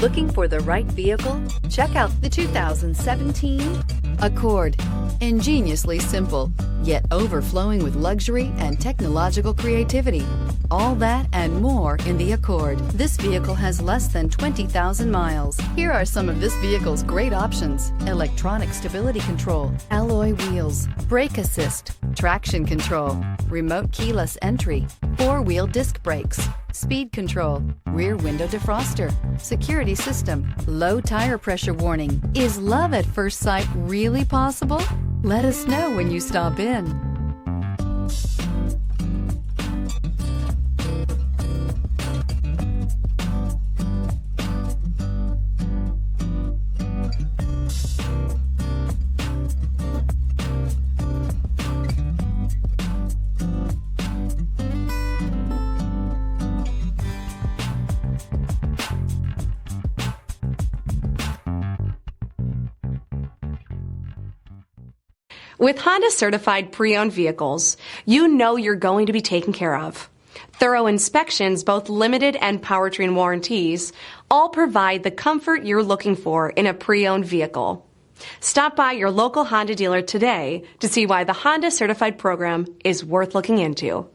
Looking for the right vehicle? Check out the 2017 Accord. Ingeniously simple, yet overflowing with luxury and technological creativity. All that and more in the Accord. This vehicle has less than 20,000 miles. Here are some of this vehicle's great options: electronic stability control, alloy wheels, brake assist, traction control, remote keyless entry, four-wheel disc brakes, speed control, rear window defroster, security system, low tire pressure warning. Is love at first sight really possible? Let us know when you stop in. With Honda certified pre-owned vehicles, you know you're going to be taken care of. Thorough inspections, both limited and powertrain warranties, all provide the comfort you're looking for in a pre-owned vehicle. Stop by your local Honda dealer today to see why the Honda certified program is worth looking into.